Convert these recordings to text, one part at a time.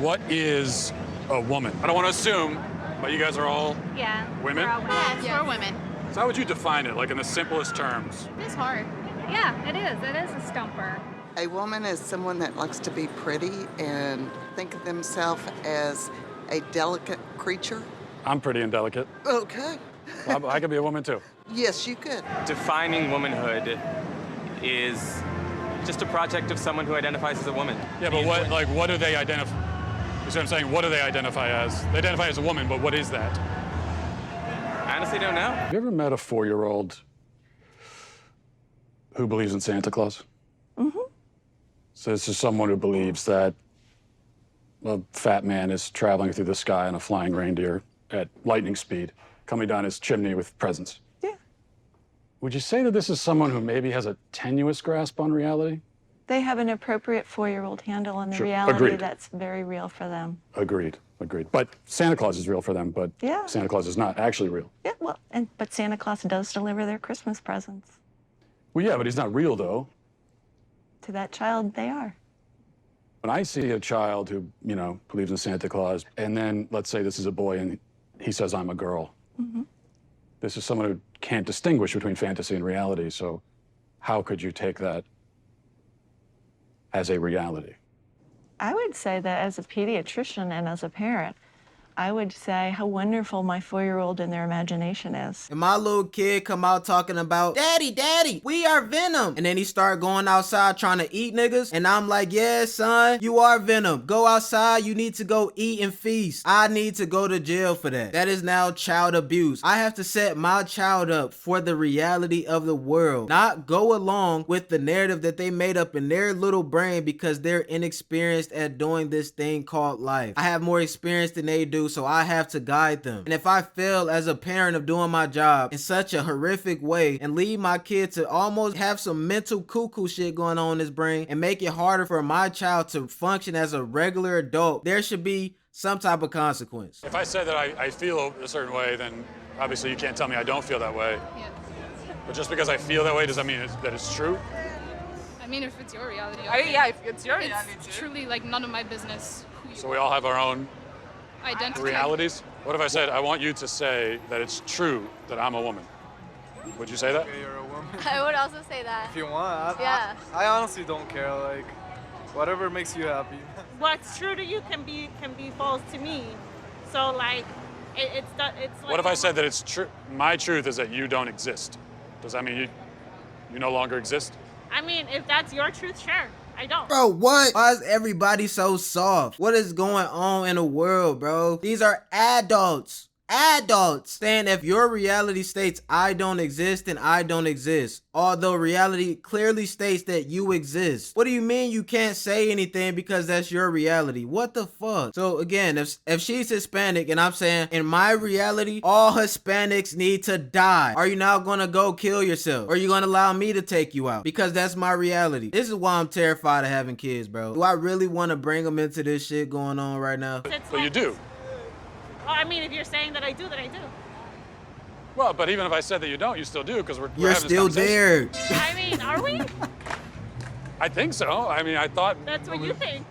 What is a woman? I don't want to assume, but you guys are all women? We're all women. Yes, we're women. So how would you define it, like in the simplest terms? It's hard. Yeah, it is. It is a stumper. A woman is someone that likes to be pretty and think of themselves as a delicate creature. I'm pretty indelicate. Okay. I could be a woman too. Yes, you could. Defining womanhood is just a project of someone who identifies as a woman. Yeah, but what do they identify? You see what I'm saying? What do they identify as? They identify as a woman, but what is that? I honestly don't know. Have you ever met a 4-year-old who believes in Santa Claus? Mm-hmm. So this is someone who believes that a fat man is traveling through the sky on a flying reindeer at lightning speed, coming down his chimney with presents. Yeah. Would you say that this is someone who maybe has a tenuous grasp on reality? They have an appropriate 4-year-old handle on the Sure. reality Agreed. that's very real for them. Agreed. But Santa Claus is real for them, but Yeah. Santa Claus is not actually real. Yeah, well, but Santa Claus does deliver their Christmas presents. Well, yeah, but he's not real, though. To that child, they are. When I see a child who, believes in Santa Claus, and then let's say this is a boy and he says, I'm a girl. Mm-hmm. This is someone who can't distinguish between fantasy and reality, so how could you take that as a reality? I would say that as a pediatrician and as a parent, I would say how wonderful my 4-year-old and their imagination is. And my little kid come out talking about, Daddy, we are Venom. And then he start going outside trying to eat niggas. And I'm like, yeah, son, you are Venom. Go outside. You need to go eat and feast. I need to go to jail for that. That is now child abuse. I have to set my child up for the reality of the world, not go along with the narrative that they made up in their little brain because they're inexperienced at doing this thing called life. I have more experience than they do, so I have to guide them. And if I fail as a parent of doing my job in such a horrific way and lead my kid to almost have some mental cuckoo shit going on in his brain and make it harder for my child to function as a regular adult, there should be some type of consequence. If I said that I feel a certain way, then obviously you can't tell me I don't feel that way. Yeah. But just because I feel that way, does that mean that it's true? I mean, if it's your reality. Yeah, if it's your reality. It's truly like none of my business who you So we all have our own identify. realities? What if I said, I want you to say that it's true that I'm a woman? Would you say that? Okay, you're a woman. I would also say that. If you want. Yeah. I honestly don't care. Like, whatever makes you happy. What's true to you can be false to me. So like, it's like. What if I said that it's true? My truth is that you don't exist. Does that mean you no longer exist? I mean, if that's your truth, sure. I don't. Bro, what? Why is everybody so soft? What is going on in the world, bro? These are adults. Adults saying if your reality states I don't exist, then I don't exist. Although reality clearly states that you exist. What do you mean you can't say anything because that's your reality? What the fuck? So again, if she's Hispanic and I'm saying in my reality, all Hispanics need to die. Are you now gonna go kill yourself? Or are you gonna allow me to take you out? Because that's my reality. This is why I'm terrified of having kids, bro. Do I really want to bring them into this shit going on right now? But you do. Well, I mean, if you're saying that I do, then I do. Well, but even if I said that you don't, you still do, because we're You're having this still conversation. there. I mean, are we? I think so. I mean, I thought... That's what you think.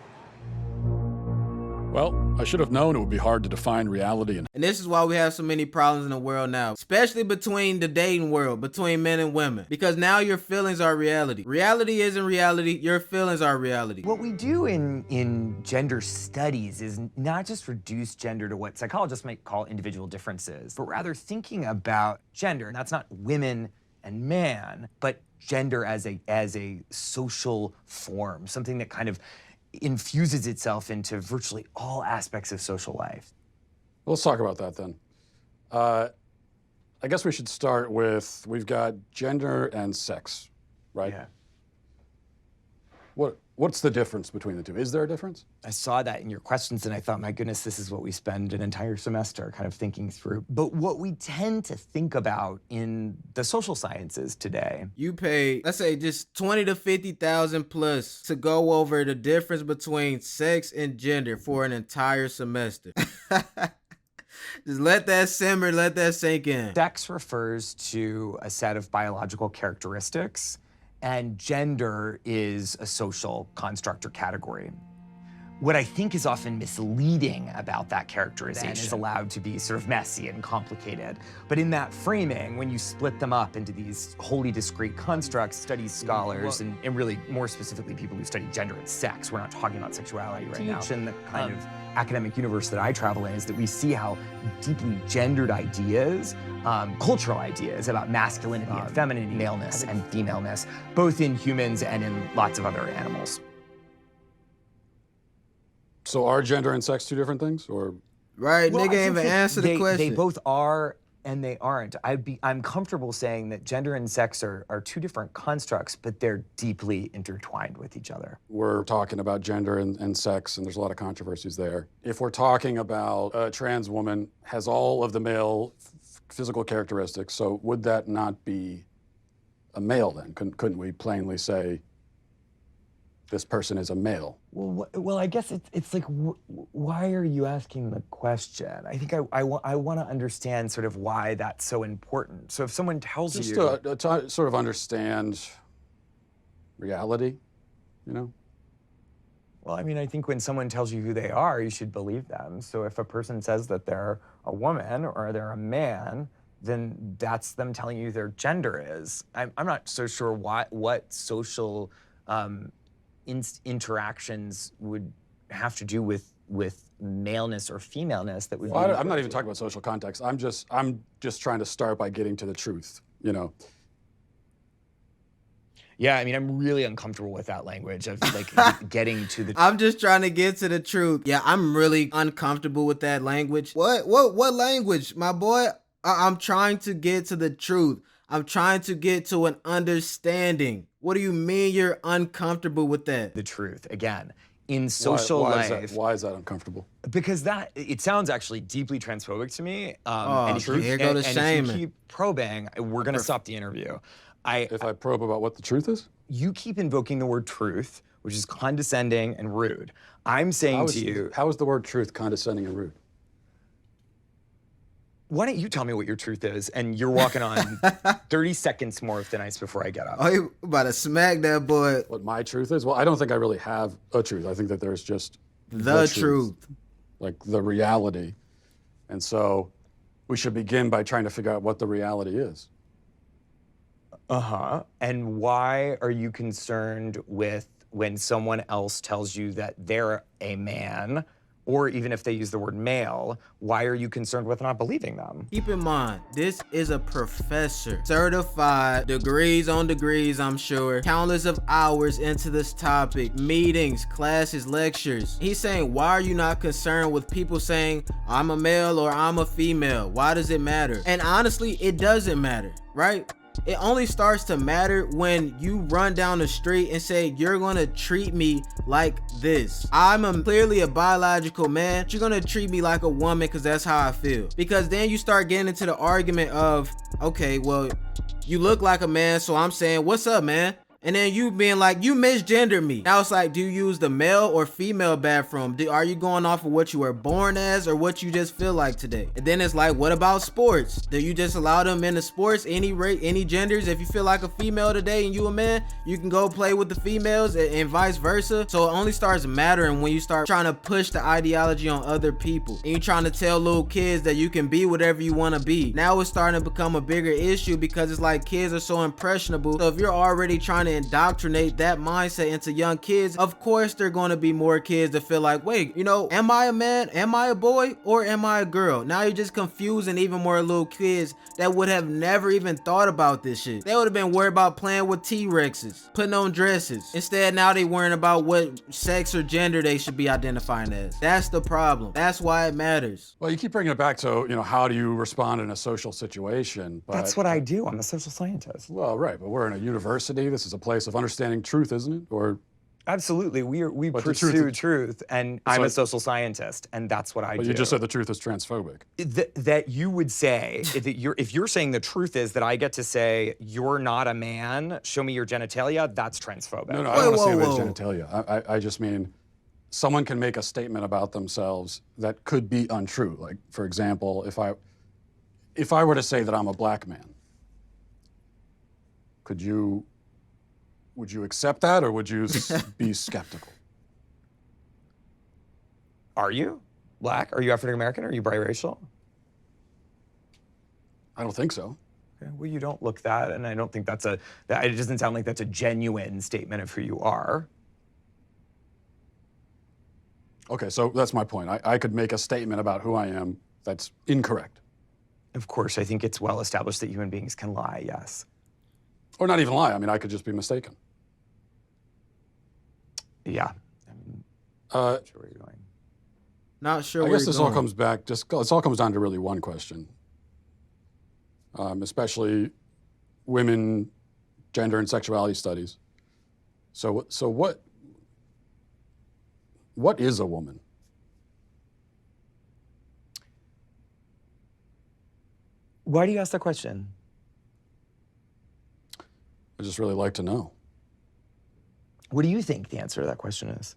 Well, I should have known it would be hard to define reality. And this is why we have so many problems in the world now, especially between the dating world, between men and women, because now your feelings are reality. Reality isn't reality, your feelings are reality. What we do in gender studies is not just reduce gender to what psychologists might call individual differences, but rather thinking about gender, and that's not women and man, but gender as a social form, something that kind of infuses itself into virtually all aspects of social life. Let's talk about that then. I guess we should start with, we've got gender and sex, right? Yeah. What's the difference between the two? Is there a difference? I saw that in your questions and I thought, my goodness, this is what we spend an entire semester kind of thinking through. But what we tend to think about in the social sciences today. You pay, let's say just 20 to 50,000 plus to go over the difference between sex and gender for an entire semester. Just let that simmer, let that sink in. Sex refers to a set of biological characteristics, and gender is a social construct or category. What I think is often misleading about that characterization is allowed to be sort of messy and complicated. But in that framing, when you split them up into these wholly discrete constructs, studies scholars, and really more specifically people who study gender and sex, we're not talking about sexuality right now. In the kind of academic universe that I travel in is that we see how deeply gendered ideas, cultural ideas about masculinity and femininity, maleness and femaleness, both in humans and in lots of other animals. So are gender and sex two different things, or? Right, Well, I nigga think ain't even that answer the question. They both are and they aren't. I'm comfortable saying that gender and sex are two different constructs, but they're deeply intertwined with each other. We're talking about gender and sex, and there's a lot of controversies there. If we're talking about a trans woman has all of the male physical characteristics, so would that not be a male then? Couldn't we plainly say this person is a male? Well, I guess it's like, why are you asking the question? I think I want to understand sort of why that's so important. So if someone tells Just you... to sort of understand reality, you know? Well, I mean, I think when someone tells you who they are, you should believe them. So if a person says that they're a woman or they're a man, then that's them telling you their gender is. I'm not so sure what social interactions would have to do with maleness or femaleness that would. Well, I'm not even talking about social context. I'm just trying to start by getting to the truth, you know. Yeah, I mean, I'm really uncomfortable with that language of like getting to the. I'm just trying to get to the truth. Yeah, I'm really uncomfortable with that language. What language, my boy? I'm trying to get to the truth. I'm trying to get to an understanding. What do you mean you're uncomfortable with that? The truth, again, in social life. Why is that uncomfortable? Because it sounds actually deeply transphobic to me. And here go the shaming. If you keep probing, we're going to stop the interview. If I probe about what the truth is? You keep invoking the word truth, which is condescending and rude. I'm saying to you... How is the word truth condescending and rude? Why don't you tell me what your truth is? And you're walking on 30 seconds more than ice before I get up. Oh, you about to smack that boy. What my truth is? Well, I don't think I really have a truth. I think that there's just the truth. Like the reality. And so we should begin by trying to figure out what the reality is. Uh-huh. And why are you concerned with when someone else tells you that they're a man, or even if they use the word male, why are you concerned with not believing them? Keep in mind, this is a professor, certified, degrees on degrees, I'm sure, countless of hours into this topic, meetings, classes, lectures. He's saying, why are you not concerned with people saying, I'm a male or I'm a female? Why does it matter? And honestly, it doesn't matter, right? It only starts to matter when you run down the street and say, you're gonna treat me like this. I'm clearly a biological man. You're gonna treat me like a woman because that's how I feel. Because then you start getting into the argument of, okay, well, you look like a man, so I'm saying, what's up, man? And then you being like, you misgender me. Now it's like, do you use the male or female bathroom? Are you going off of what you were born as or what you just feel like today? And then it's like, what about sports? Do you just allow them into sports, any genders? If you feel like a female today and you a man, you can go play with the females and vice versa. So it only starts mattering when you start trying to push the ideology on other people. And you're trying to tell little kids that you can be whatever you want to be. Now it's starting to become a bigger issue because it's like kids are so impressionable. So if you're already trying to indoctrinate that mindset into young kids, of course there are going to be more kids that feel like, wait, you know, am I a man, am I a boy, or am I a girl? Now you're just confusing even more little kids that would have never even thought about this shit. They would have been worried about playing with T-Rexes, putting on dresses. Instead, now they worrying about what sex or gender they should be identifying as. That's the problem. That's why it matters. Well, you keep bringing it back to, you know, how do you respond in a social situation? But that's what I do. I'm a social scientist. Well, right, but we're in a university. This is a place of understanding truth, isn't it? Or absolutely, we pursue truth, and I'm a social scientist, and that's what I do. But you just said the truth is transphobic. That you would say that if you're saying the truth is that I get to say you're not a man, show me your genitalia, that's transphobic. No, I don't want to say about genitalia. I just mean someone can make a statement about themselves that could be untrue. Like, for example, if I were to say that I'm a black man, would you accept that, or would you be skeptical? Are you Black? Are you African American? Are you biracial? I don't think so. Okay, well, you don't look that, and I don't think it doesn't sound like that's a genuine statement of who you are. Okay, so that's my point. I could make a statement about who I am that's incorrect. Of course, I think it's well established that human beings can lie, yes. Or not even lie. I mean, I could just be mistaken. Yeah. Not sure where you're going. Not sure I where guess you're this all going. comes back, this all comes down to really one question. Especially women, gender, and sexuality studies. So what is a woman? Why do you ask that question? I just really like to know. What do you think the answer to that question is?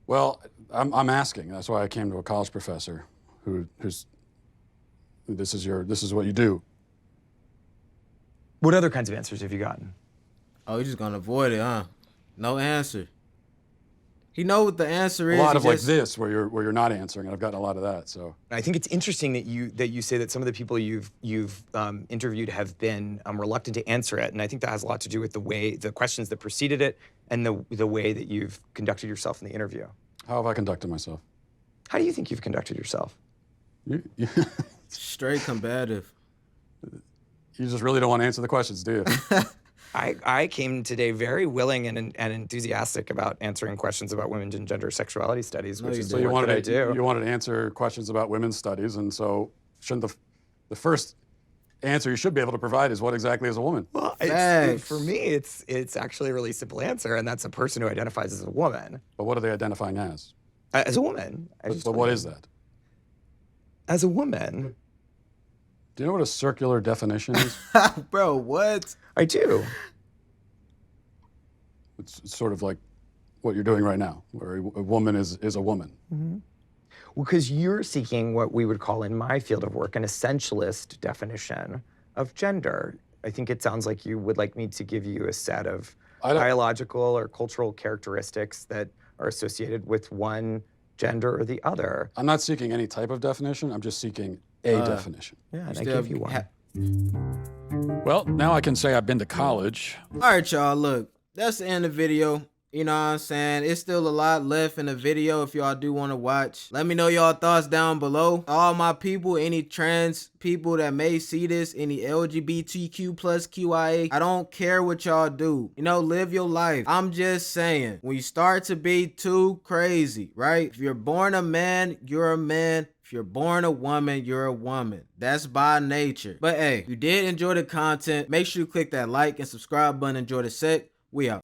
Well, I'm asking. That's why I came to a college professor who's this is what you do. What other kinds of answers have you gotten? Oh, you're just gonna avoid it, huh? No answer. He know what the answer is. A lot he of like just- this, where you're not answering, and I've gotten a lot of that. So I think it's interesting that you say that some of the people you've interviewed have been reluctant to answer it, and I think that has a lot to do with the questions that preceded it, and the way that you've conducted yourself in the interview. how have I conducted myself? How do you think you've conducted yourself? You straight combative. just really don't want to answer the questions, do you? I came today very willing and enthusiastic about answering questions about women's and gender sexuality studies, which is So the you work that I wanted do. you wanted to answer questions about women's studies, and so shouldn't the first answer you should be able to provide is what exactly is a woman? Well, for me, it's actually a really simple answer, and that's a person who identifies as a woman. But what are they identifying as? As a woman. But what is that? As a woman. Do you know what a circular definition is? Bro, what? I do. It's sort of like what you're doing right now, where a woman is a woman. Mm-hmm. Well, because you're seeking what we would call in my field of work an essentialist definition of gender. I think it sounds like you would like me to give you a set of biological or cultural characteristics that are associated with one gender or the other. I'm not seeking any type of definition. I'm just seeking a definition. Yeah, and I give you one. Well, now I can say I've been to college. All right, y'all, look, that's the end of the video. You know what I'm saying? It's still a lot left in the video if y'all do want to watch. Let me know y'all thoughts down below. All my people, any trans people that may see this, any LGBTQ plus QIA, I don't care what y'all do. You know, live your life. I'm just saying, when you start to be too crazy, right? If you're born a man, you're a man. If you're born a woman, you're a woman. That's by nature. But hey, if you did enjoy the content, make sure you click that like and subscribe button. Enjoy the set. We out.